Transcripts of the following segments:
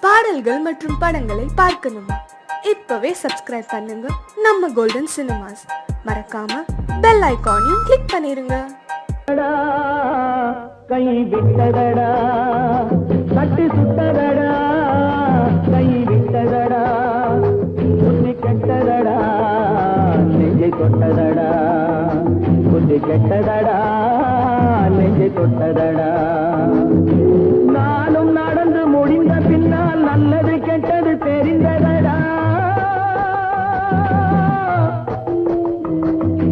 பாடல்கள் மற்றும் படங்களை பார்க்கணுமா? இப்பவே சப்ஸ்கிரைப் பண்ணுங்க நம்ம கோல்டன் சினிமாஸ். மறக்காம பெல் ஐகானையும் கிளிக் பண்ணிருங்க. கை விட்டதடா, தட்டி சுட்டதடா, கை விட்டதடா, புத்தி கெட்டதடா, நெஞ்சை தொட்டதடா, புத்தி கெட்டதடா, நெஞ்சை தொட்டதடா. நானும் நடந்து முடிந்த பின்னால் நல்லது கெட்டது தெரிந்ததடா.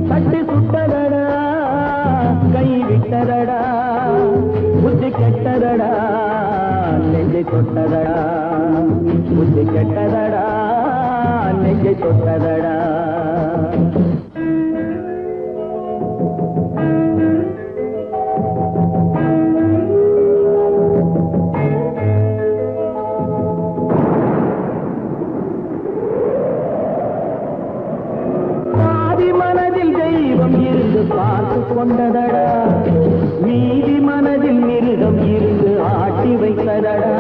தட்டி சுட்டதடா, கை விட்டதடா, புத்தி கெட்டதடா, நெஞ்சை தொட்டதடா, புத்தி கெட்டதடா, நெஞ்சை தொட்டதடா. பார்த்து கொண்டதடா, மீதி மனதில் மிருகம் இருந்து ஆட்டி வைத்ததடா.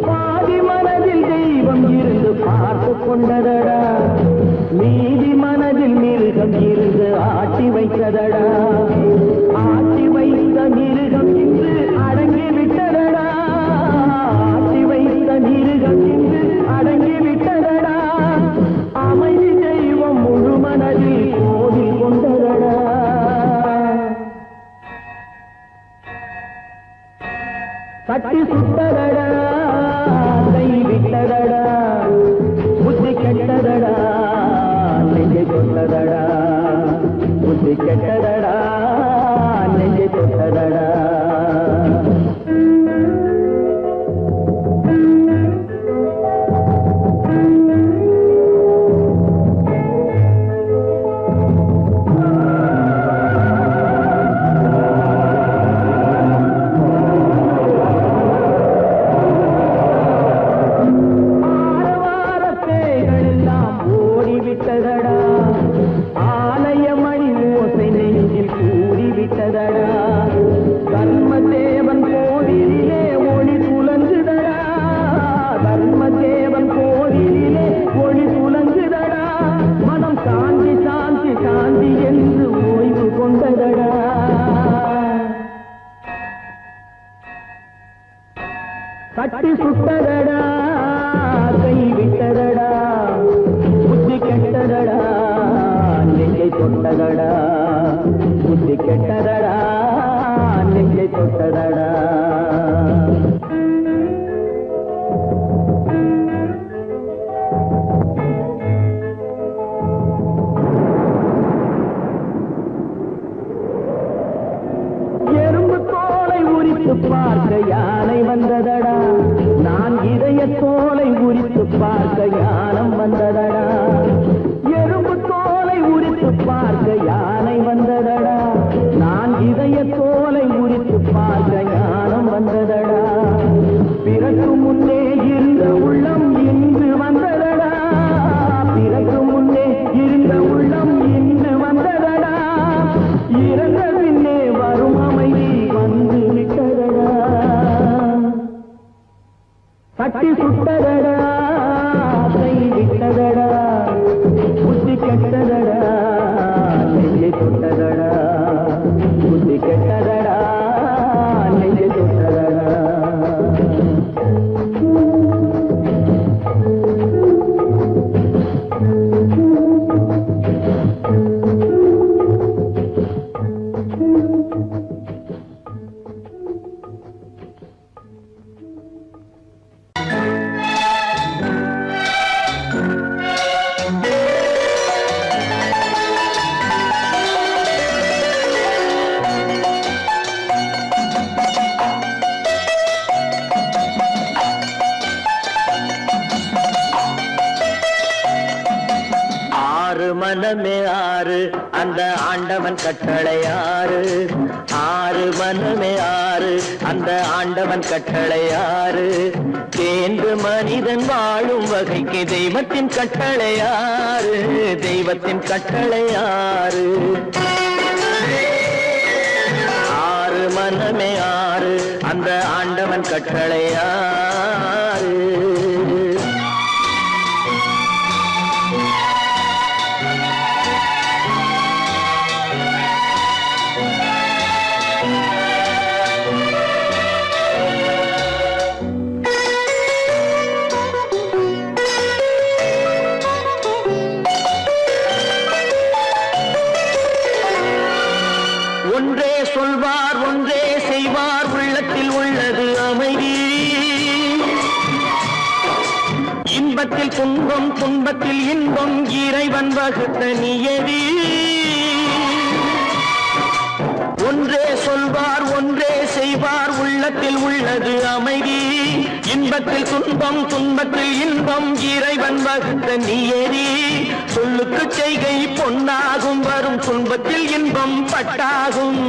பாதி மனதில் தெய்வம் இருந்து பார்த்து கொண்டதடா, மீதி மனதில் மிருகம் இருந்து ஆட்டி வைத்ததடா. ஆட்டி வைத்த மிருகம் இன்று அடங்கி விட்டதடா, ஆட்டி வைத்த மிருகம் இன்று அடங்கி விட்டதடா. அமைதி தெய்வம் முழு மனதில் கோவில் கொண்டதடா. தட்டி சுட்டதடா, கை விட்டதடா, புத்தி கெட்டதடா, நெஞ்சை தொட்டதடா, புத்தி கெட்டதடா, நெஞ்சை தொட்டதடா. தட்டி சுட்டதடா, கை விட்டதடா, புத்தி கெட்டதடா, நெஞ்சை தொட்டதடா, புத்தி கெட்டதடா, நெஞ்சை தொட்டதடா. எறும்பு தோலை உரித்து பார்க்க யானை வந்ததடா, நான் இதய தோலை உரித்து பார்க்க யானம் வந்ததடா. எறும்பு தோலை உரித்து பார்க்க யானை வந்ததடா, நான் இதய தோலை உரித்து பார்க்க யானம் வந்ததடா. பிறகு முன்னே இருந்த உள்ளம் இன்று வந்ததடா, பிறகு முன்னே இருந்த உள்ளம் இன்று வந்ததடா. இறந்த பின்னே வரும் அமைதி வந்து விட்டதடா. தட்டி சுட்டதடா, கை விட்டதடா, புத்தி கெட்டதடா, நெஞ்சை தொட்டதடா, புத்தி கெட்டதடா, நெஞ்சை தொட்டதடா. மனமே ஆறு, அந்த ஆண்டவன் கட்டளை ஆறு. ஆறு மனமே ஆறு, அந்த ஆண்டவன் கட்டளை ஆறு. தேர்ந்து மனிதன் வாழும் வகைக்கு தெய்வத்தின் கட்டளை ஆறு, தெய்வத்தின் கட்டளை ஆறு. ஆறு மனமே ஆறு, அந்த ஆண்டவன் கட்டளை ஆறு. இன்பத்தில் துன்பம் துன்பத்தில் இன்பம் இறைவன் வகுத்த நியதி. ஒன்றே சொல்வார் ஒன்றே செய்வார் உள்ளத்தில் உள்ளது அமைதி. இன்பத்தில் துன்பம் துன்பத்தில் இன்பம் இறைவன் வகுத்த நியதி. சொல்லுக்கு செய்கை பொன்னாகும் வரும் துன்பத்தில் இன்பம் பட்டாகும்.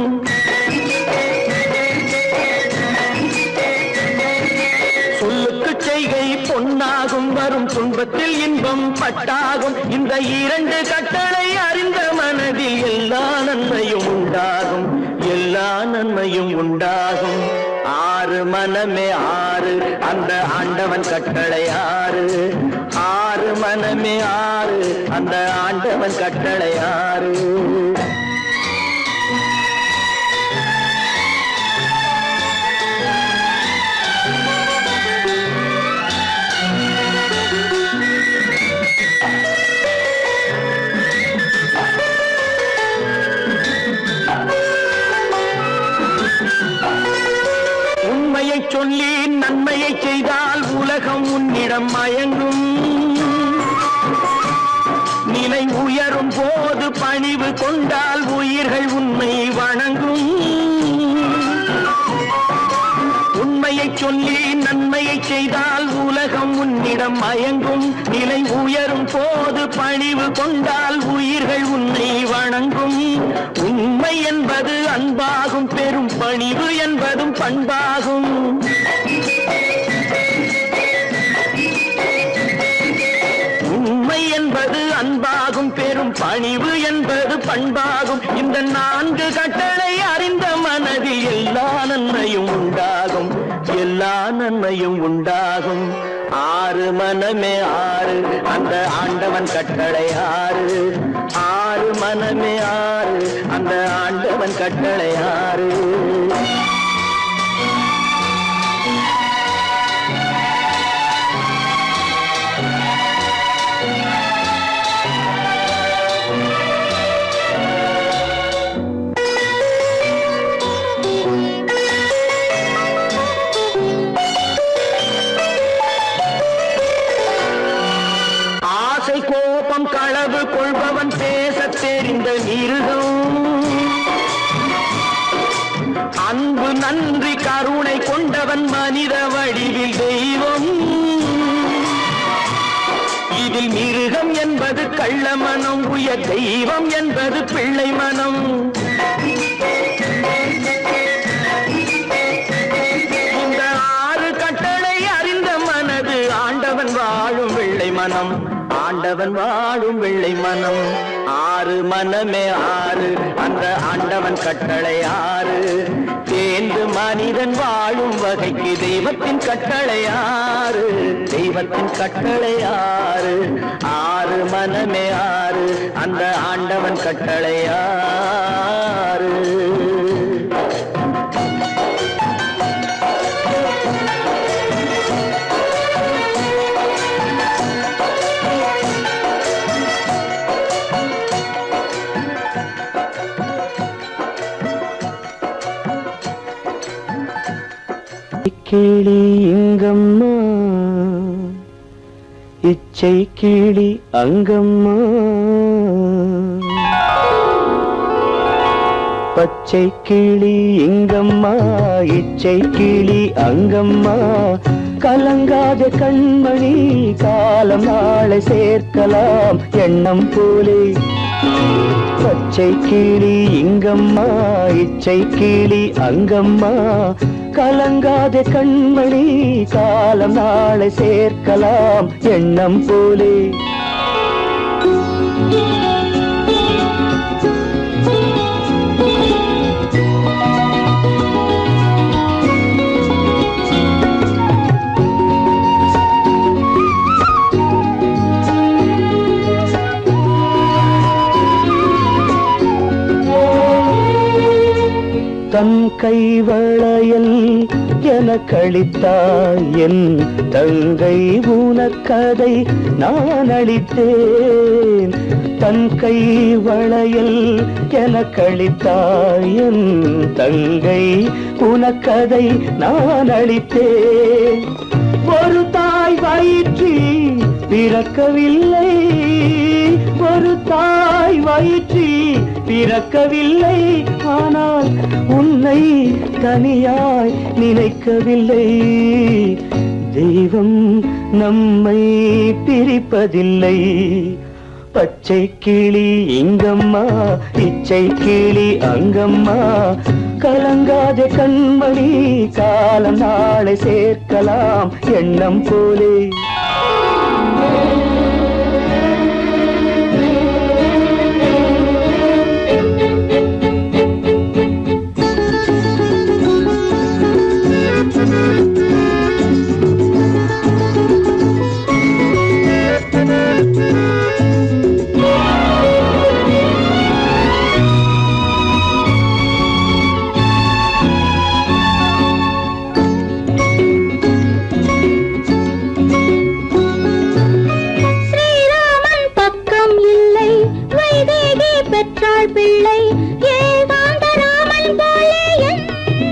சொல்லுக்கு செய்கை பொன்னாகும் வரும் துன்பத்தில் இன்பம் பட்டாகும். இந்த இரண்டு கட்டளை அறிந்த மனதில் எல்லா நன்மையும் உண்டாகும், எல்லா நன்மையும் உண்டாகும். ஆறு மனமே ஆறு அந்த ஆண்டவன் கட்டளை ஆறு. ஆறு மனமே ஆறு அந்த ஆண்டவன் கட்டளை ஆறு. சொல்லி நன்மையை செய்தால் உலகம் உன்னிடம் மயங்கும். நிலை உயரும் போது பணிவு கொண்டால் உயிர்கள் உன்னை வணங்கும். உண்மையை சொல்லி நன்மையை செய்தால் உலகம் உன்னிடம் மயங்கும். நிலை உயரும் போது பணிவு கொண்டால் உயிர்கள் உன்னை வணங்கும். உண்மை என்பது அன்பாகும், பெரும் பணிவு என்பதும் பண்பாகும். உண்மை என்பது அன்பாகும், பெரும் பணிவு என்பது பண்பாகும். இந்த நான்கு கட்டளை அறிந்த மனதில் எல்லா நன்மையும் உண்டாகும், எல்லா நன்மையும் உண்டாகும். ஆறு மனமே ஆறு அந்த ஆண்டவன் கட்டளை ஆறு. ஆறு மனமே ஆறு அந்த ஆண்டவன் கட்டளை ஆறு. கோபம் களவு கொள்பவன் பேச தெரிந்த மிருகம். அன்பு நன்றி கருணை கொண்டவன் மனித வடிவில் தெய்வம். இதில் மிருகம் என்பது கள்ள மனம், உயர் தெய்வம் என்பது பிள்ளை மனம். இந்த ஆறு கட்டளை அறிந்த மனது ஆண்டவன் வாழும் வெள்ளை மனம், ஆண்டவன் வாழும் வெள்ளை மனம். ஆறு மனமே ஆறு அந்த ஆண்டவன் கட்டளை ஆறு. தேர்ந்து மனிதன் வாழும் வகைக்கு தெய்வத்தின் கட்டளை ஆறு, தெய்வத்தின் கட்டளை ஆறு. ஆறு மனமே ஆறு அந்த ஆண்டவன் கட்டளை ஆறு. கிளி இங்கம்மா இச்சை கிளி அங்கம்மா. பச்சை கிளி இங்கம்மா இச்சை கிளி அங்கம்மா. கலங்காத கண்மணி காலம் நாளை சேர்க்கலாம் எண்ணம் போலே. பச்சை கிளி இங்கம்மா இச்சை கிளி அங்கம்மா. கலங்காத கண்மணி காலம் நாளை சேர்க்கலாம் எண்ணம் போலே. தன் கைவளையல் எனக்களித்தாய் என் தங்கை, உனக்கதை நான் அளித்தேன். தன் கைவளையல் எனக்களித்தாய் என் தங்கை, உனக்கதை நான் அளித்தேன். ஒரு தாய் வயிற்றில் பிறக்கவில்லை, ஒரு தாய் வயிற்றில் பிறக்கவில்லை. ஆனால் உன்னை தனியாய் நினைக்கவில்லை. தெய்வம் நம்மை பிரிப்பதில்லை. பச்சை கிளி இங்கம்மா, இச்சை கிளி அங்கம்மா. கலங்காத கண்மணி, காலம் நாளை சேர்க்கலாம் எண்ணம் போலே. பெற்றாள் பிள்ளை ஏகாந்தராமன் போலே என்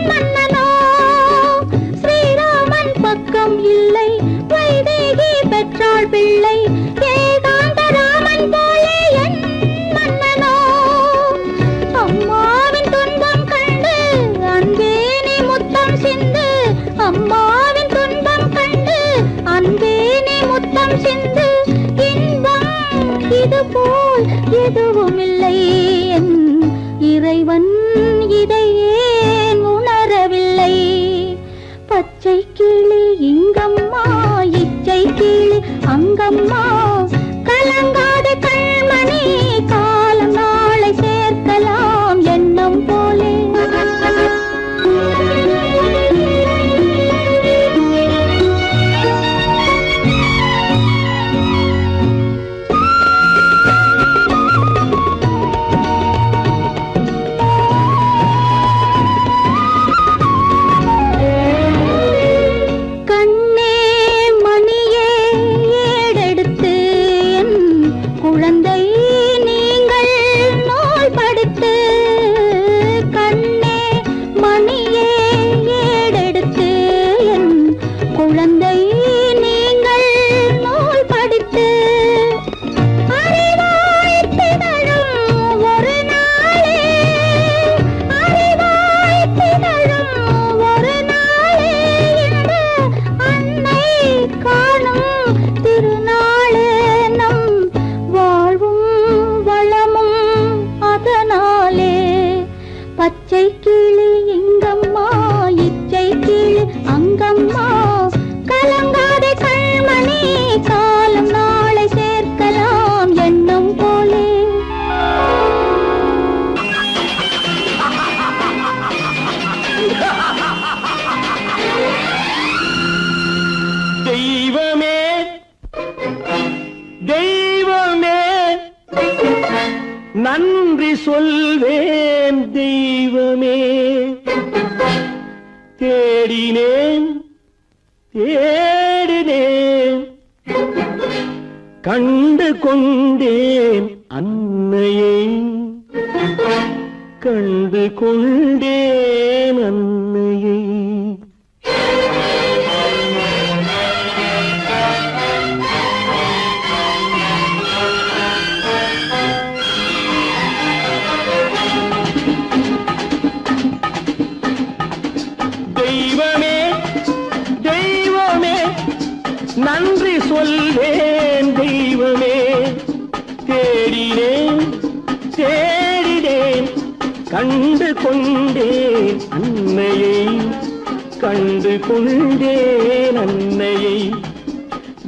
மன்னனோ. ஸ்ரீராமன் பக்கம் இல்லை, வைதேகி பெற்றாள் பிள்ளை ஏகாந்தராமன் போலே என் மன்னனோ. அம்மாவின் துன்பம் கண்டு அன்பே நீ முத்தம் சிந்து, அம்மாவின் துன்பம் கண்டு அன்பே நீ முத்தம் சிந்து. இன்பம் இது போல் எதுவும் இல்லை, என் இறைவன் இதை ஏன் உணரவில்லை. பச்சை கிளி இங்கம்மா, இச்சை கிளி அங்கம்மா. கலங்காத கண்மணி, காலம் நாளை சேர்க்கலாம் எண்ணம் போலே. பச்சை கிளி இங்கம்மா, இச்சை கிளி அங்கம்மா. கலங்காத கண்மணி, காலம் நாளை சேர்க்கலாம் எண்ணம் போலே. தெய்வமே, தெய்வமே, நன்றி சொல்வேன் தெய்வமே. தேடினேன் தேடினேன், கண்டு கொண்டேன் அன்னையை, கண்டு கொண்டேன் அன்னையை. தெய்வமே, தெய்வமே, நன்றி சொல்வேன் தெய்வமே. தேடினேன் தேடினேன், கண்டு கொண்டேன் அன்னையை, கண்டு கொண்டேன் அன்னையை.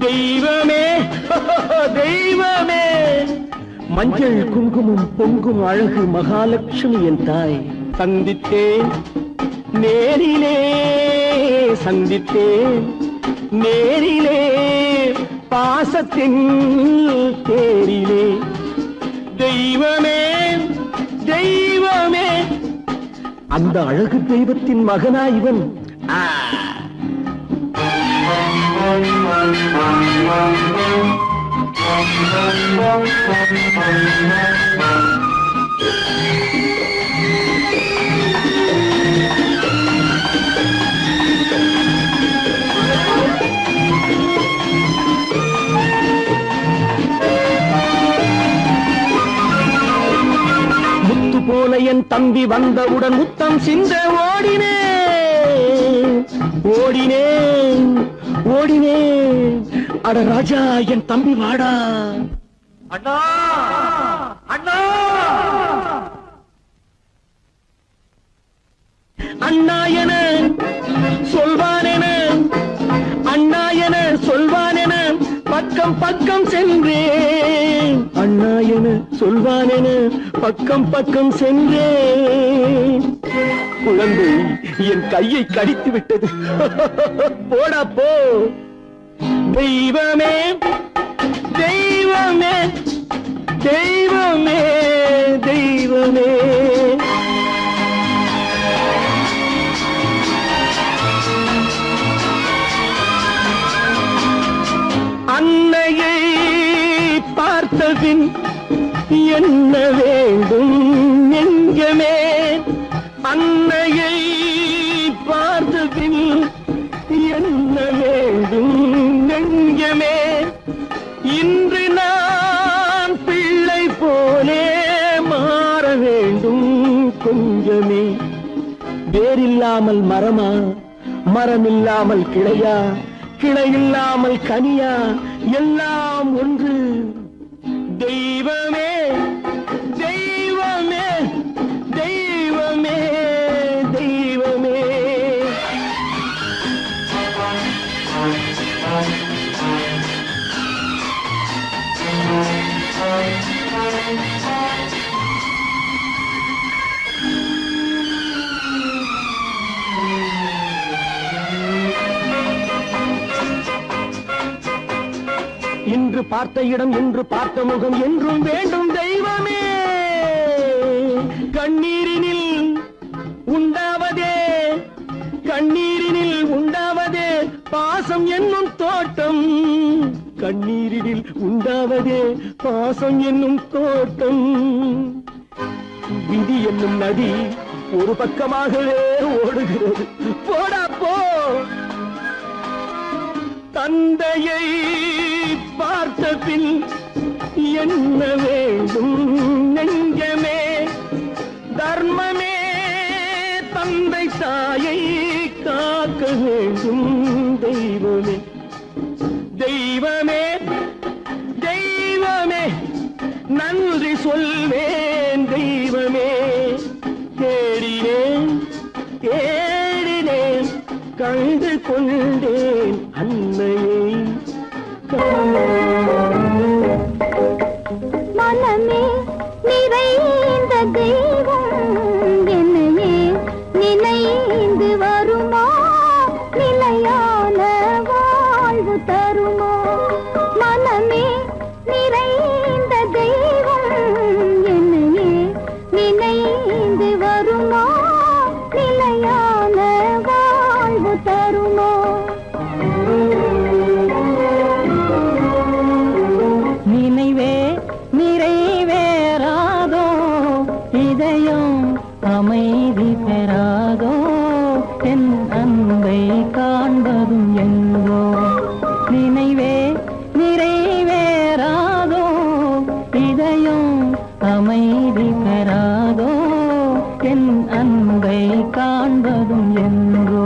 தெய்வமே, தெய்வமே, மஞ்சள் குங்குமம் பொங்கும் அழகு மகாலட்சுமி என் தாய். சந்தித்தேன் நேரிலே, சந்தித்தேன் நேரிலே, பாசத்தின் தேரிலே. தெய்வமே, தெய்வமே, அந்த அழகு தெய்வத்தின் மகனா இவன். என் தம்பி வந்தவுடன் முத்தம் சிந்த ஓடினேன் ஓடினேன் ஓடினேன். அட ராஜா என் தம்பி வாடா. அண்ணா அண்ணா அண்ணா என சொல்வானென அண்ணா என சொல்வானென பக்கம் பக்கம் சென்றேன். அண்ணா என சொல்வானென பக்கம் பக்கம் சென்றேன். குழந்தை என் கையை கடித்து விட்டது. போடா போ. தெய்வமே தெய்வமே தெய்வமே தெய்வமே. அன்னையை பார்த்தபின் என்ன வேண்டும் நெஞ்சமே. அன்னையை பார்த்தபின் என்ன வேண்டும் நெஞ்சமே. இன்று நான் பிள்ளை போலே மாற வேண்டும் கொஞ்சமே. வேரில்லாமல் மரமா, மரமில்லாமல் கிளையா, கிளையில்லாமல் கனியா, எல்லாம் ஒன்று. தெய்வமே தெய்வமே தெய்வமே தெய்வமே. இன்று பார்த்த இடம், இன்று பார்த்த முகம் என்றும் வேண்டும் தெய்வமே. கண்ணீரினில் உண்டாவதே, கண்ணீரினில் உண்டாவதே பாசம் என்னும் தோட்டம். கண்ணீரினில் உண்டாவதே பாசம் என்னும் தோட்டம். விதி என்னும் நதி ஒரு பக்கமாகவே ஓடுகிறது. போடா போ. தந்தையை பார்த்த பின் என்ன வேண்டும் நெஞ்சமே. தர்மமே தந்தை தாயை காக்க வேண்டும் தெய்வமே. தெய்வமே தெய்வமே நன்றி சொல்வேன் தெய்வமே. தேடினேன் தேடினேன் கண்டு கொண்டேன் அன்னையை. மனமே நிறைந்த தெய்வம் என்னையே நினைந்து வருமா, நிலையான வாழ்வு தருமா. மனமே நிறைந்த தெய்வம் என்னையே நினைந்து வருமா, நிலையான வாழ்வு தருமா. நினைவே நிறைவேறாதோ, இதயம் அமைதி பெறாதோ, என் அன்பை காண்பதும் என்றோ. நினைவே நிறைவேறாதோ, இதயம் அமைதி பெறாதோ, என் அன்பை காண்பதும் என்றோ.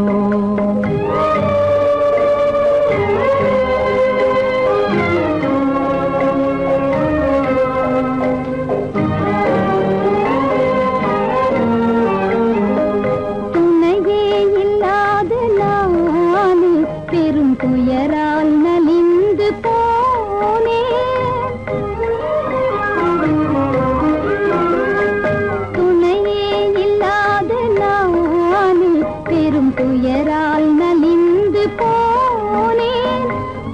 துணையே இல்லாத நான் பெரும் துயரால் நலிந்து போனேன். துணையே இல்லாத நான் பெரும் துயரால் நலிந்து போனேன்.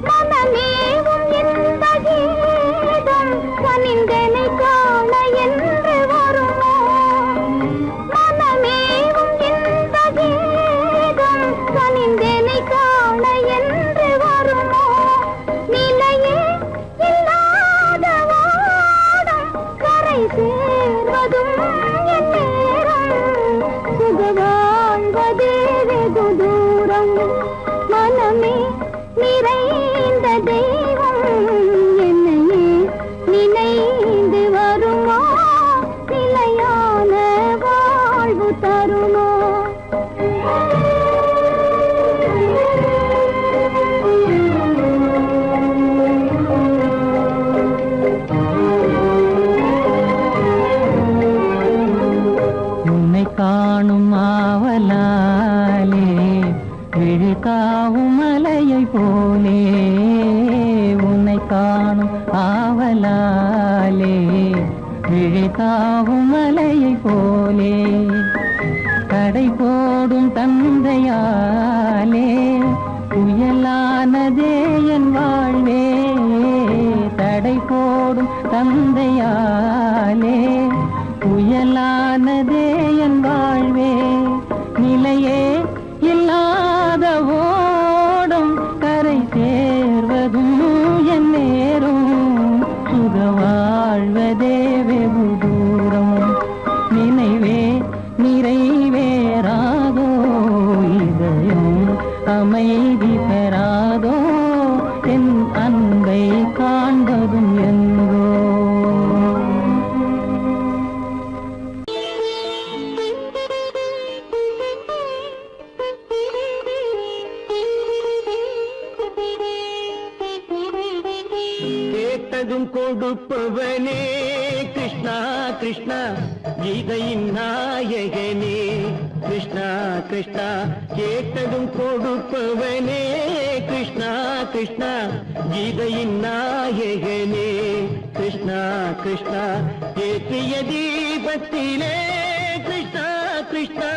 மனமேவும் இந்த கீதம் கனிந்தனை காண என்று வருமோ. மனமேவும் இந்த கீதம் கனிந்தனை காண என்று வருமோ. நிலையே இல்லாத வாடம் கரை சேர்வதும் என் நேரம். சுக வாழ்வதே வெகு தூரம். மனமே நிறைந்த தெய்வம் என்னையே நினைந்து வருமா, நிலையான காவலாலே விழித்தாவும் மலையை போலே கடை போடும் தந்தையாலே புயலானதே என் வாழ்வே தடை போடும் தந்தையாலே புயலானதே என் வாழ்வே நிலையே இல்லாத ஓடும் கரை சேர்வதும் என் நேரும் சுக வாழ்வதே வெகு தூரம் நினைவே நிறைவேறாதோ இதயம் அமைதி பெறாதோ என் அன்பை காண்பதும் எங்கோ கேட்டதும் கொடுப்பவனே கிருஷ்ணா கிருஷ்ணா கீதையின் நாயகனே கிருஷ்ணா கிருஷ்ணா கேட்டதும் கொடுப்பவனே கிருஷ்ணா கிருஷ்ணா கீதையின் நாயகனே கிருஷ்ணா கிருஷ்ணா ஏற்றிய தீபத்திலே கிருஷ்ணா கிருஷ்ணா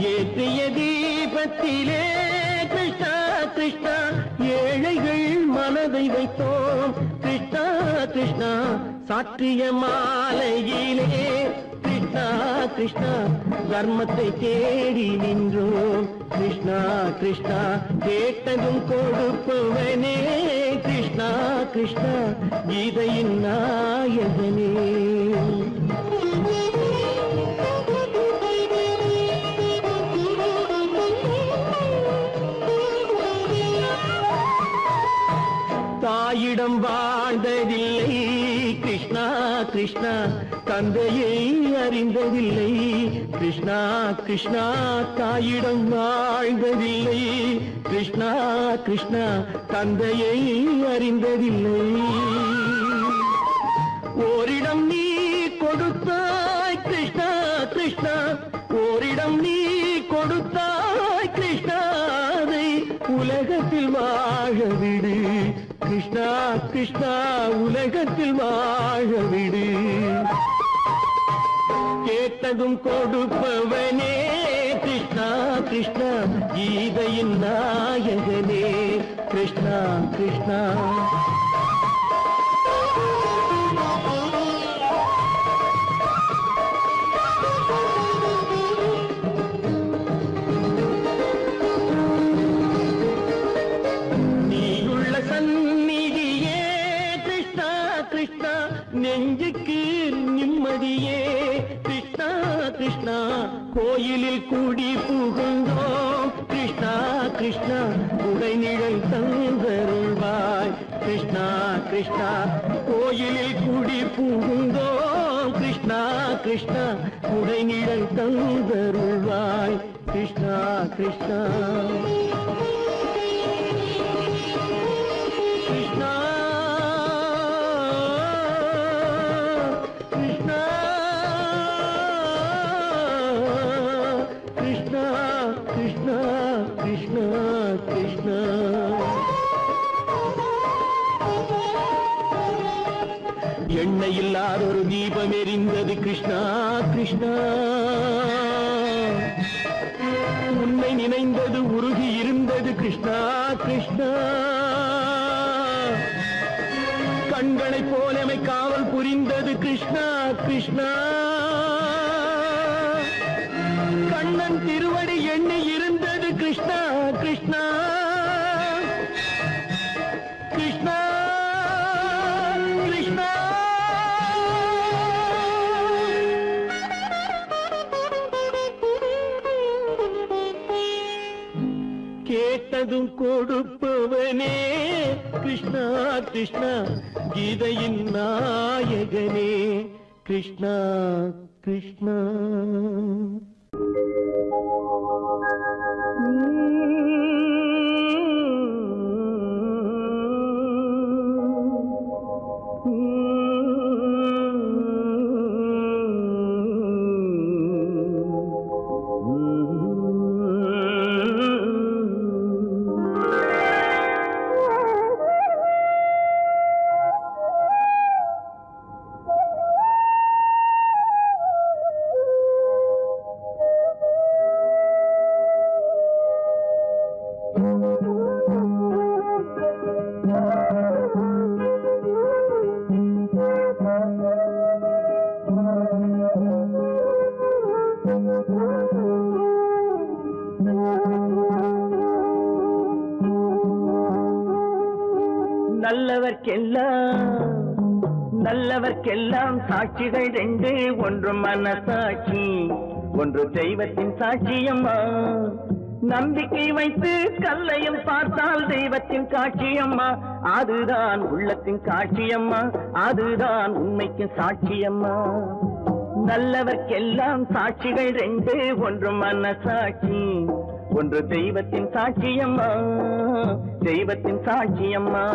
ஏற்றிய தீபத்திலே கிருஷ்ணா கிருஷ்ணா ஏழைகள் மனதை வைத்தோம் கிருஷ்ணா கிருஷ்ணா சாற்றிய மாலையிலே கிருஷ்ணா கிருஷ்ணா தர்மத்தை தேடி நின்றோம் கிருஷ்ணா கிருஷ்ணா கேட்டதும் கொடுப்பவனே கிருஷ்ணா கிருஷ்ணா கீதையின் நாயகனே தாயிடம் வாழ்ந்ததில்லை கிருஷ்ணா கிருஷ்ணா தந்தையை அறிந்ததில்லை கிருஷ்ணா கிருஷ்ணா தாயிடம் வாழ்ந்ததில்லை கிருஷ்ணா கிருஷ்ணா தந்தையை அறிந்ததில்லை ஓரிடம் நீ கொடுத்தாய் கிருஷ்ணா கிருஷ்ணா ஓரிடம் நீ கொடுத்தாய் கிருஷ்ணா அதை உலகத்தில் வாழ விடு கிருஷ்ணா கிருஷ்ணா உலகத்தில் வாழ விடு கேட்டதும் கொடுப்பவனே கிருஷ்ணா கிருஷ்ணா கீதையின் நாயகனே கிருஷ்ணா கிருஷ்ணா நெஞ்சுக்கு நிம்மதியே கிருஷ்ணா கிருஷ்ணா கோயிலில் கூடி புகுந்தோம் கிருஷ்ணா கிருஷ்ணா உடைநிழல் தந்தருள்வாய் கிருஷ்ணா கிருஷ்ணா கோயிலில் கூடி புகுந்தோம் கிருஷ்ணா கிருஷ்ணா உடைநிழல் தந்தருள்வாய் கிருஷ்ணா கிருஷ்ணா கிருஷ்ணா கிருஷ்ணா கிருஷ்ணா கிருஷ்ணா எண்ணெய் இல்லாத ஒரு தீபம் எரிந்தது கிருஷ்ணா கிருஷ்ணா உன்னை நினைந்தது உருகி இருந்தது கிருஷ்ணா கிருஷ்ணா கண்களைப் போலமை காவல் புரிந்தது கிருஷ்ணா கிருஷ்ணா கண்ணன் திருவடி எண்ணி இருந்தது கிருஷ்ணா கிருஷ்ணா கிருஷ்ணா கிருஷ்ணா கேட்டதும் கொடுப்பவனே கிருஷ்ணா கிருஷ்ணா கீதையின் நாயகனே கிருஷ்ணா கிருஷ்ணா நல்லவர்க்கெல்லாம் சாட்சிகள் ரெண்டு, ஒன்று மனசாட்சி, ஒன்று தெய்வத்தின் சாட்சியம்மா. நம்பிக்கை வைத்து கல்லையும் பார்த்தால் தெய்வத்தின் காட்சியம்மா. அதுதான் உள்ளத்தின் காட்சியம்மா, அதுதான் உண்மைக்கு சாட்சியம்மா. நல்லவர்க்கெல்லாம் சாட்சிகள் ரெண்டு, ஒன்று மனசாட்சி, ஒன்று தெய்வத்தின் சாட்சியம்மா, தெய்வத்தின் சாட்சியம்மா.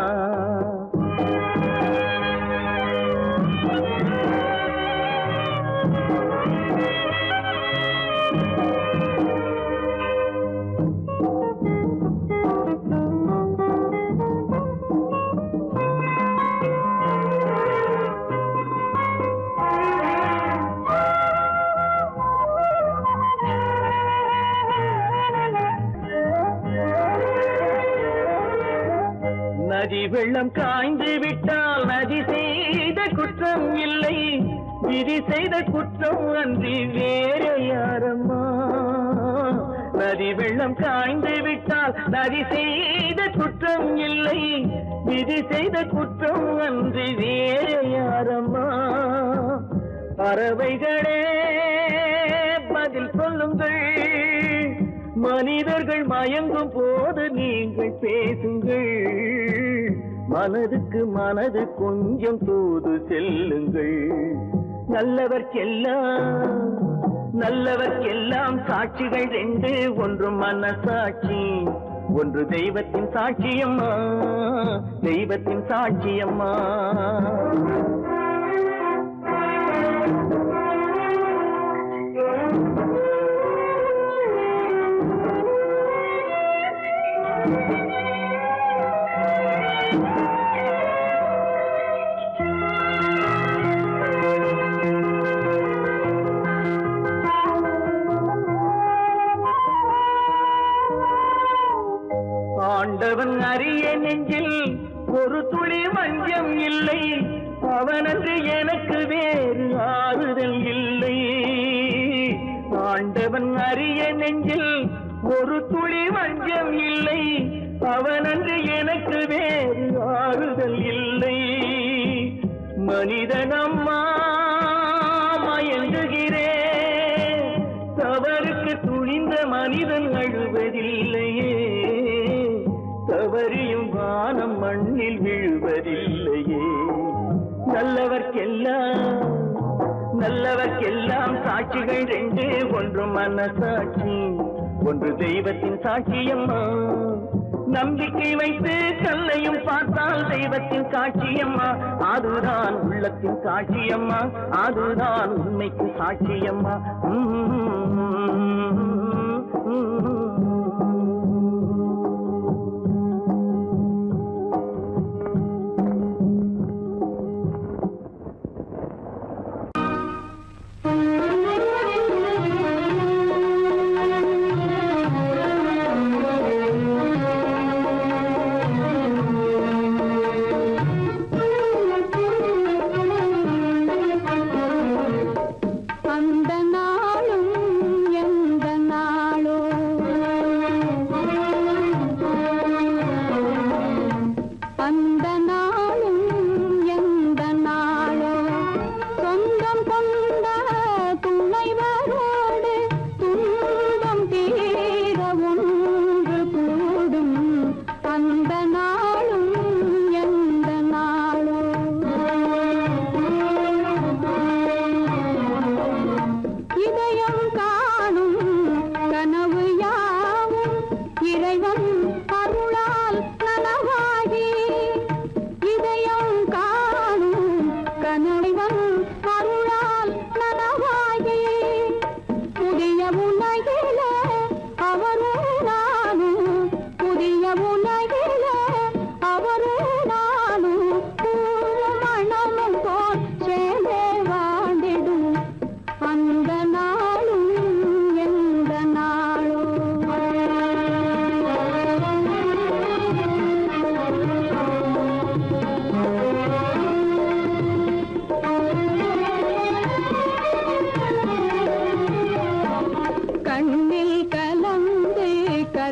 நதி வெள்ளம் காய்ந்து விட்டால் நதி செய்த குற்றம் இல்லை, விதி செய்த குற்றம் அன்றி வேற யாரம்மா. நதி வெள்ளம் காய்ந்து விட்டால் நதி செய்த குற்றம் இல்லை, விதி செய்த குற்றம் அன்றி வேற யாரம்மா. பறவைகளே பதில் சொல்லுங்கள், மனிதர்கள் மயங்கும் போது நீங்கள் பேசுங்கள். மனதுக்கு மனது கொஞ்சம் தூது செல்லுங்கள். நல்லவர்க்கெல்லாம் சாட்சிகள் ரெண்டு, ஒன்று மனசாட்சி, ஒன்று தெய்வத்தின் சாட்சியம்மா, தெய்வத்தின் சாட்சியம்மா. ஆண்டவன் அறிய நெஞ்சில் ஒரு துளி வஞ்சம் இல்லை, அவனன்று எனக்கு வேறு ஆறுதல் இல்லை. ஆண்டவன் அறிய நெஞ்சில் ஒரு துளி வஞ்சம் இல்லை, அவனன்று எனக்கு வேறு ஆறுதல் இல்லை. மனிதனம்மா மயங்குகிறேன், தவறுக்கு துணிந்த மனிதன் அழுவதில்லையே, தவறியும் வானம் மண்ணில் விழுவதில்லையே. நல்லவர்க்கெல்லாம் சாட்சிகள் ரெண்டு, ஒன்று மனசாட்சி, ஒன்று தெய்வத்தின் சாட்சியம்மா. நம்பிக்கை வைத்து கல்லையும் பார்த்தால் தெய்வத்தின் காட்சியம்மா, அதுதான் உள்ளத்தின் காட்சியம்மா, அதுதான் உண்மைக்கு சாட்சியம்மா.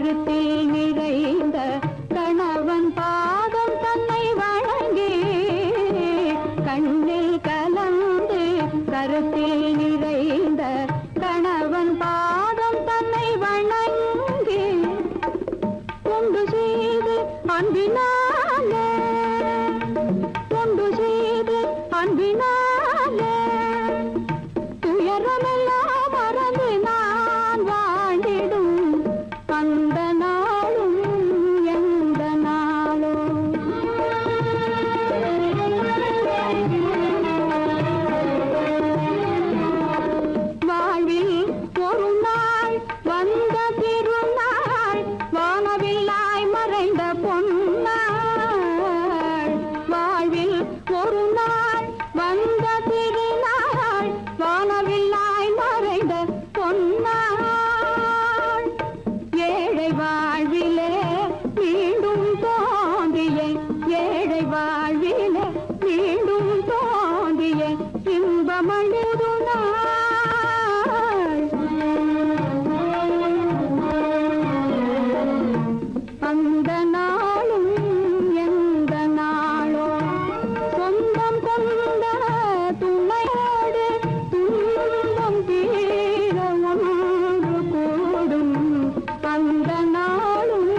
கருத்தில் நிறைந்த கணவன் பாதம் தன்னை வணங்கி கண்ணில் கலந்து கருத்தில் நிறைந்த கணவன் பாதம் தன்னை வணங்கி கொண்டு செய்து அன்பினாலே கொண்டு செய்து அன்பினாலே துயரமெல்லாம் மறந்து நான் வாழ்ந்திடும் அந்த நாளும் எந்த நாளும் வாழ்வில் ஒரு நாள் வந்த திருநாள் வானவில்லாய் மறைந்த பொன்னாள் வாழ்வில் ஒரு நாள் வந்த திருநாள் வானவில்லாய் மறைந்த பொன்னாள் ஏழை வாழ்விலே மீண்டும் தோன்றிய ஏழை வாழ்விலே மீண்டும் தோன்றிய இன்பமழுது நாள் அந்த நாளும் எந்த நாளோ சொந்தம் கொண்ட துணையோடு துன்பம் தீர ஒன்று கூடும் அந்த நாளும்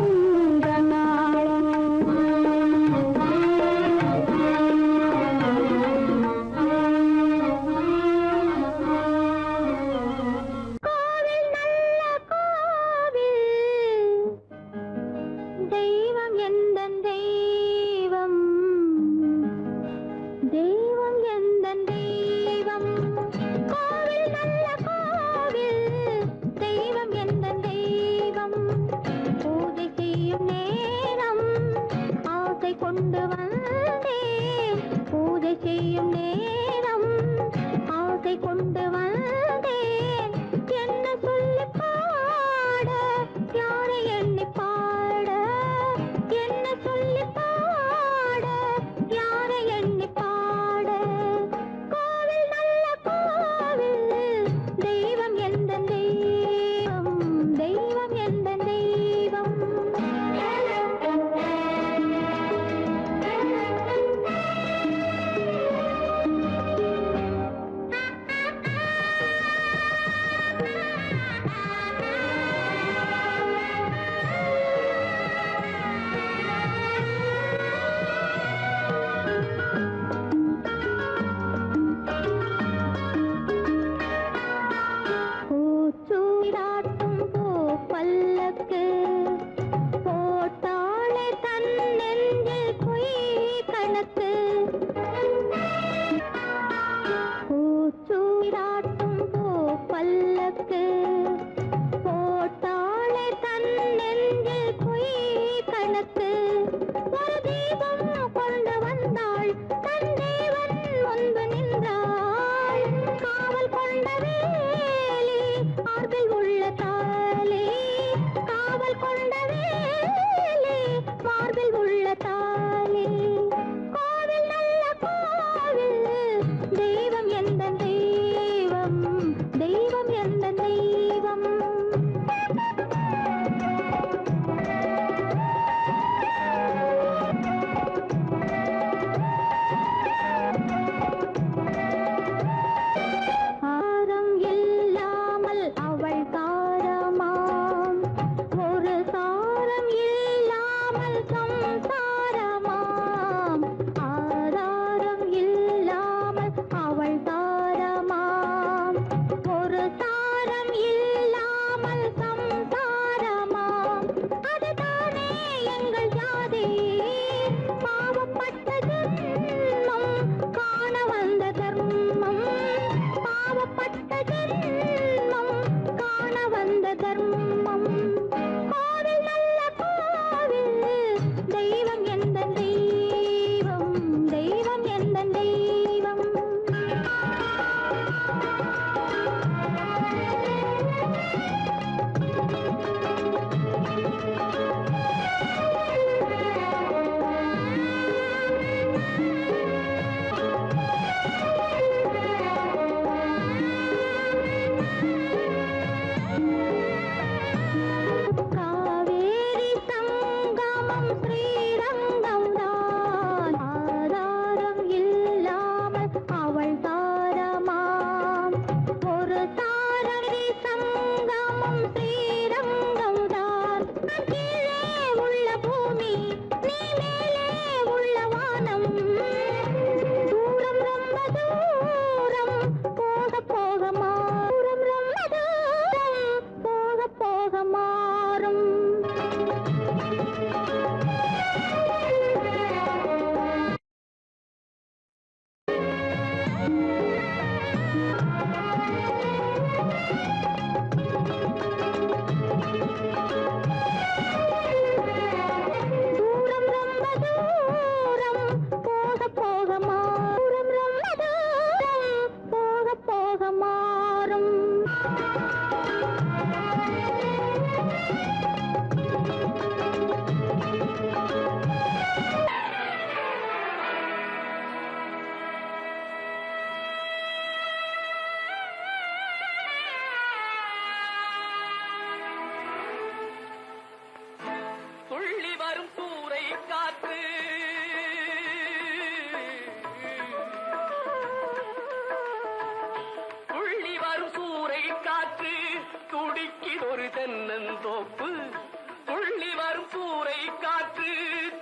சூறை காற்று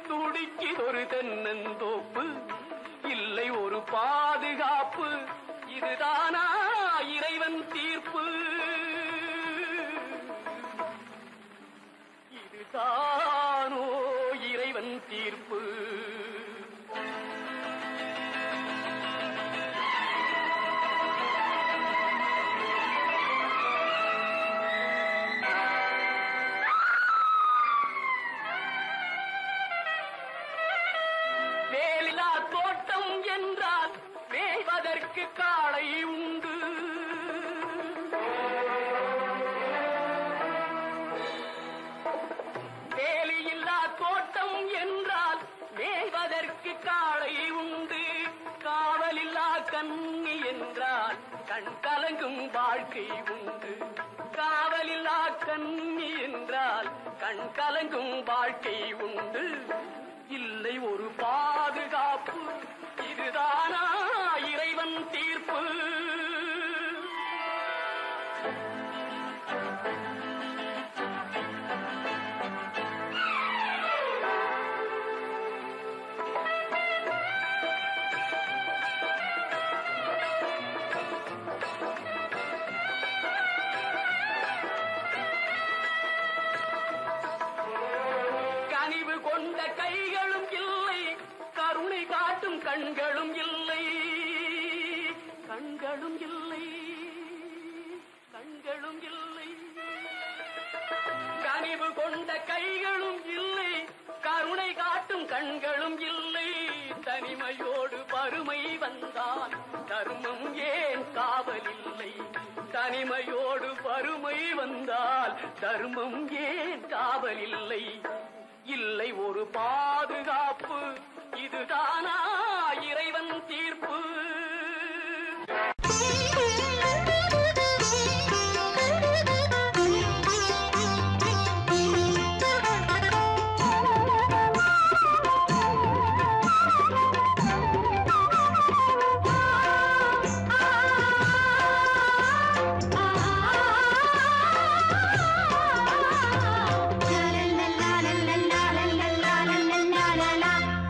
துடிக்கிதொரு தென்னந்தோப்பு இல்லை ஒரு பாதுகாப்பு இதுதானா இறைவன் தீர்ப்பு இதுதானோ இறைவன் தீர்ப்பு வேலிலா தோட்டம் என்றால் வேய்வதற்கு காளை உண்டு வேலியில்லா தோட்டம் என்றால் மேய்வதற்கு காளை உண்டு காவலில்லா கண்ணி என்றால் கண் கலங்கும் வாழ்க்கை உண்டு காவலில்லா கண்ணி என்றால் கண் கலங்கும் வாழ்க்கை உண்டு இல்லை ஒரு பாதுகாப்பு இதுதானா இறைவன் தீர்ப்பு கனிவு கொண்ட கைகளும் இல்லை கருணை காட்டும் கண்களும் இல்லை கண்களும் இல்லை கண்களும் இல்லை கனிவு கொண்ட கைகளும் இல்லை கருணை காட்டும் கண்களும் இல்லை தனிமையோடு வறுமை வந்தால் தர்மம் ஏன் காவலில்லை தனிமையோடு வறுமை வந்தால் தர்மம் ஏன் காவலில்லை இல்லை ஒரு பாதுகாப்பு இதுதானா இறைவன் தீர்ப்பு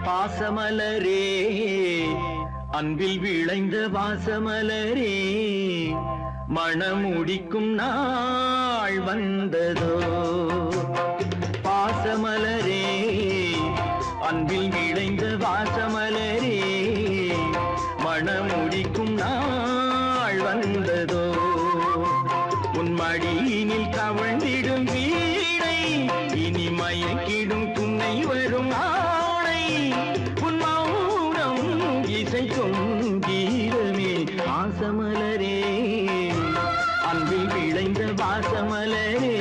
வாசமலரே அன்பில் விளைந்த வாசமலரே மணமுடிக்கும் நாள் வந்ததோ பாசமலரே அன்பில் விளைந்த வாசமலரே மணமுடிக்கும் நாள் வந்ததோ உன் மடியினில் கவழ்ந்திடும் வீணை இனி மயக்கிடும் துணை வரும் ஆணை உன் மௌனம் இசைக்கும் கீதமே வாசமலரே அன்பில் விளைந்த வாசமலரே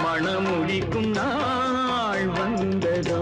மணமுடிக்கும் நாள் வந்ததோ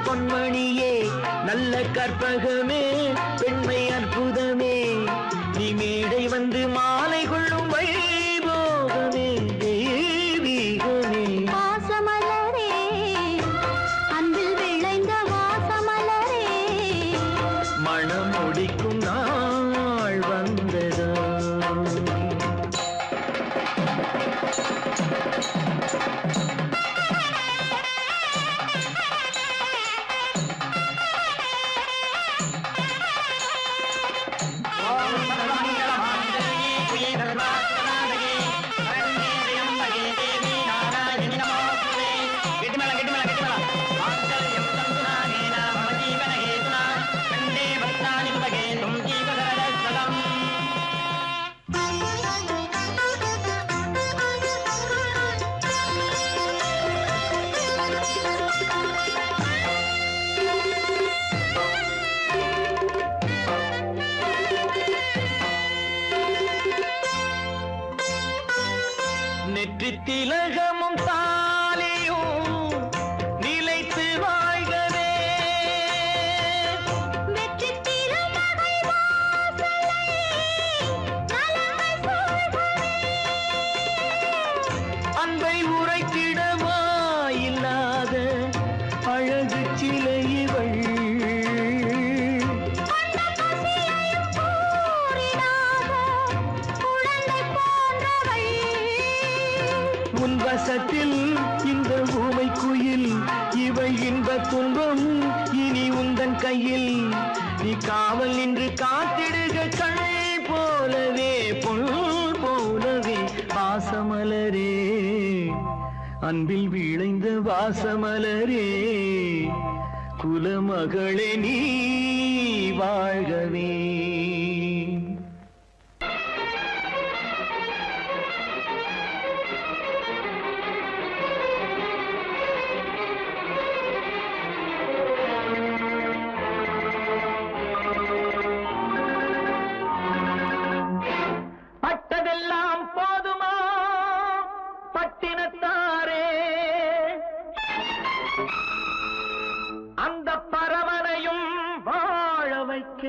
பொன்மணியே நல்ல கற்பகமே பெண்மை அற்புதமே நீ மேடை வந்து மாலை கொள்ளும் வைபோகமே தெய்வீகமே வாசமலரே அன்பில் விளைந்த வாசமலரே மணம் முடிக்கும் நாள் வந்ததோ திலகமும் தாலியும் நிலைத்து வாழ்கவே. வெற்றி திருமகள் வாசலை நலங்கள் சூழ்கவே. அன்பை உரைத்திடவா இல்லாத அழகு சிலை இவள். கொண்ட பசியையும் கூறிடாத குழந்தை போன்றவள். உன் வசத்தில் இந்த ஊமை குயில் இவள் இன்ப துன்பம் இனி உந்தன் கையில். நீ காவல் நின்று காத்திடுக கண் போலவே பொன் போலவே. வாசமலரே அன்பில் விளைந்த வாசமலரே குலமகளே நீ வாழ்கவே. பட்டதெல்லாம் போதுமா பட்டினத்தாரே, அந்த பரமனையும் வாழ வைக்க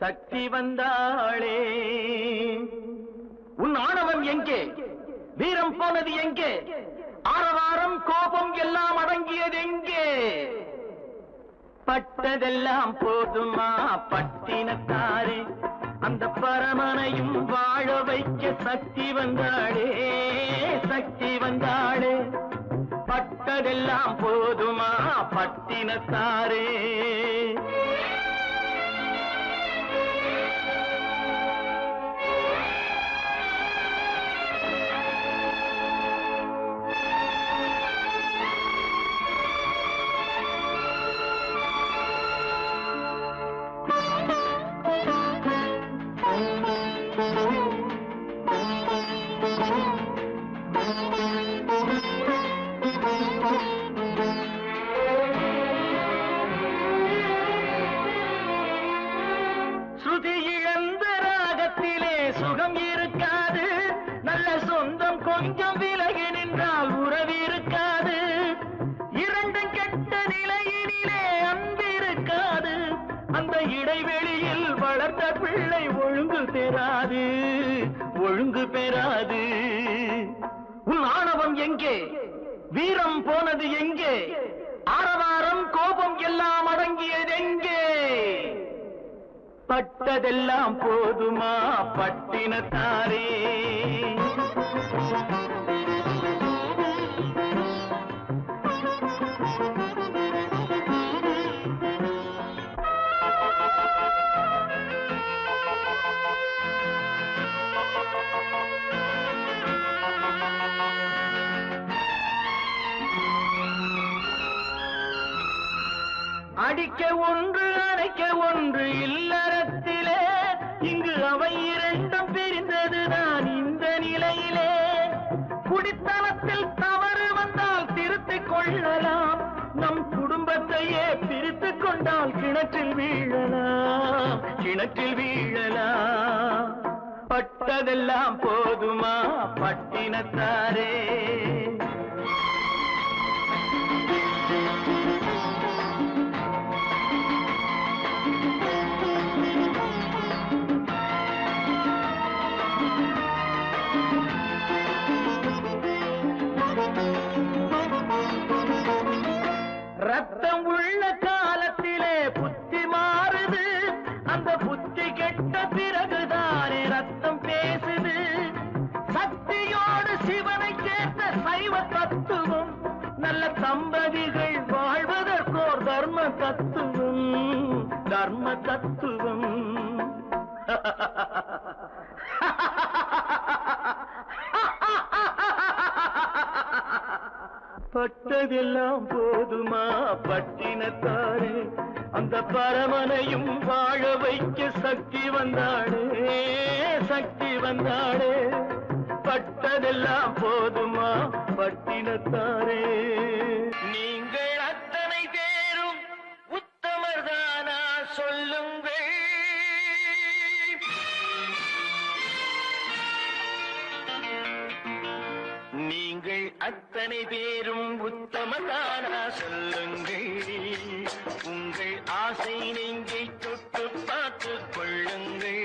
சக்தி வந்தாளே. உன் ஆணவம் எங்கே? வீரம் போனது எங்கே? ஆரவாரம் கோபம் எல்லாம் அடங்கியது எங்கே? பட்டதெல்லாம் போதுமா பட்டினத்தாரே, அந்த பரமனையும் வாழ வைக்க சக்தி வந்தாளே சக்தி வந்தாளே. பட்டதெல்லாம் போதுமா பட்டினத்தாரே. ஸ்ருதி இழந்த ராகத்திலே சுகம் இருக்காது. நல்ல சொந்தம் கொஞ்சம் விலகி நின்றால் உறவு இருக்காது. இரண்டும் கெட்ட நிலையினிலே அன்பு இருக்காது. அந்த இடைவெளியில் வளர்ந்த பிள்ளை ஒழுங்கு பெறாது ஒழுங்கு பெறாது. உன் ஆணவம் எங்கே? வீரம் போனது எங்கே? ஆரவாரம் கோபம் எல்லாம் அடங்கியது எங்கே? பட்டதெல்லாம் போதுமா பட்டினத்தாரே. அடிக்க ஒன்று அணைக்க ஒன்று இல்லறத்திலே. இங்கு அவை இரண்டும் பிரிந்ததுதான் இந்த நிலையிலே. குடித்தனத்தில் தவறு வந்தால் திருத்திக் கொள்ளலாம். நம் குடும்பத்தையே பிரித்துக் கொண்டால் கிணற்றில் வீழலாம் கிணற்றில் வீழலாம். பட்டதெல்லாம் போதுமா பட்டினத்தாரே. ரத்தம் உள்ள காலத்திலே புத்தி மாறுது. அந்த புத்தி கெட்ட பிறகுதானே ரத்தம் பேசுது. சக்தியோடு சிவனை கேட்ட சைவ தத்துவம். நல்ல தம்பதிகள் வாழ்வதற்கோர் தர்ம தத்துவம் தர்ம தத்துவம். பட்டதெல்லாம் போதுமா பட்டினத்தாரே, அந்த பரமனையும் வாழ வைக்க சக்தி வந்தாளே சக்தி வந்தாளே. பட்டதெல்லாம் போதுமா பட்டினத்தாரே. நீங்கள் அத்தனை பேரும் உத்தமர்தானா சொல்லுங்கள். அத்தனை பேரும் உத்தமதானா சொல்லுங்கள் உங்கள் ஆசை நெஞ்சை தொட்டு பார்த்துக் கொள்ளுங்கள்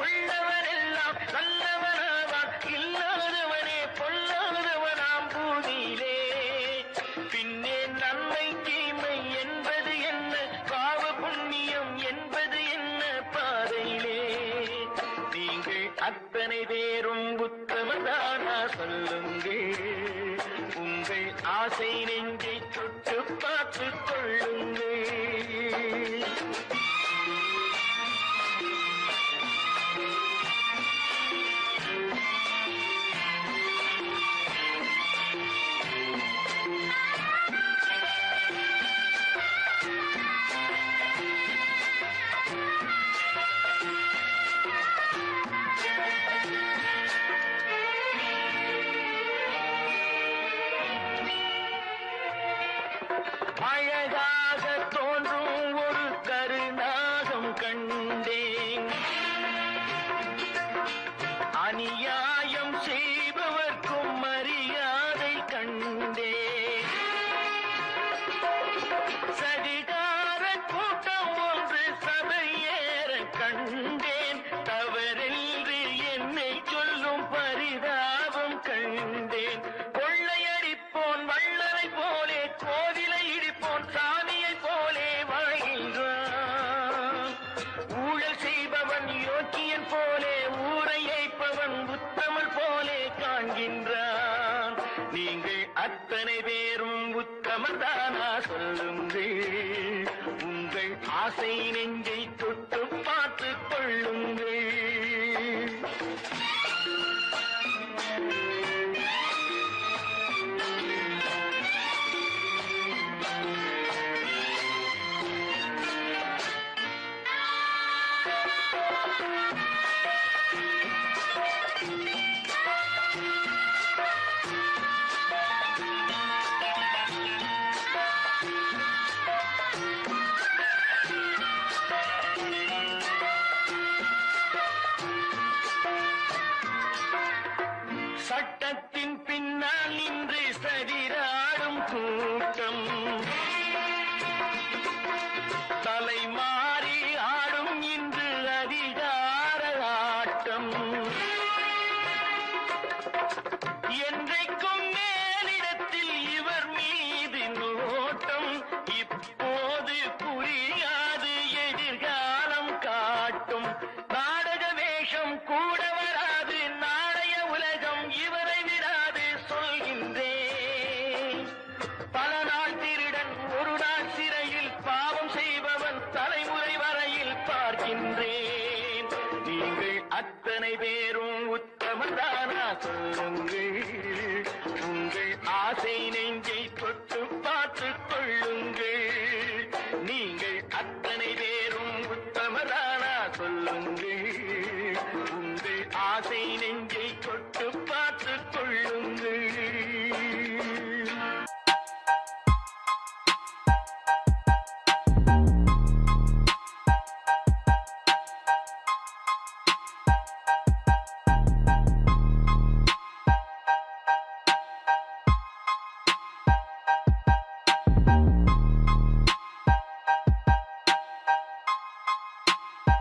உள்ளவனெல்லாம் நல்லவனாவான் இல்லாதவனே பொல்லாதவனாம் பூமியிலே பின்னே நன்மை தீமை என்பது என்ன பாவ புண்ணியம் என்பது என்ன பாதையிலே நீங்கள் அத்தனை பேரும் உத்தமதானா சொல்லுங்கள் உங்கள் ஆசை நெஞ்சை தொட்டு பார்த்துக் கொள்ளுங்கள் அழகாக தோன்றும் ஒரு கருநாகம் கண்டேன் அநியாயம் செய்பவர்க்கும் மரியாதை கண்டேன் சதிகார கூட்டம் ஒன்று சபையேற கண்டேன் தவறென்று என்னை சொல்லும் பரிதாபம் கண்டேன் கொள்ளையடிப்போன் வள்ளலை போலே கோவிலை இடிப்போன் சாமியை போலே வாழ்கின்றான் ஊழல் செய்பவன் யோக்கியன் போலே ஊரை ஏய்ப்பவன் உத்தமன் போலே காண்கின்றான் நீங்கள் அத்தனை பேரும் உத்தமதானா சொல்லுங்கள் உங்கள் ஆசை நெஞ்சை தொட்டு பார்த்துக் கொள்ளுங்கள் சட்டத்தின் பின்னால் நின்று சதிராடும் கூட்டம் தலைமாறி ஆடும் இன்று அதிகார ஆட்டம் என்றைக்கும் மேலிடத்தில் இவர் மீது நோட்டம் இப்போது புரியாது எதிர்காலம் காட்டும் நாடக வேஷம் கூட வராது நாளைய உலகம் இவரை விடாது சொல்கின்றேன் பல நாள் திருடன் ஒரு நாள் சிறையில் பாவம் செய்பவன் தலைமுறை வரையில் பார்க்கின்றேன் நீங்கள் அத்தனை பேரும் உத்தமதானா சொல்லுங்கள் உங்கள் ஆசை நெஞ்சை தொட்டு பார்த்துக் கொள்ளுங்கள் நீங்கள் அத்தனை பேரும் உத்தமதானா சொல்லுங்கள் உங்கள் ஆசை நெஞ்சை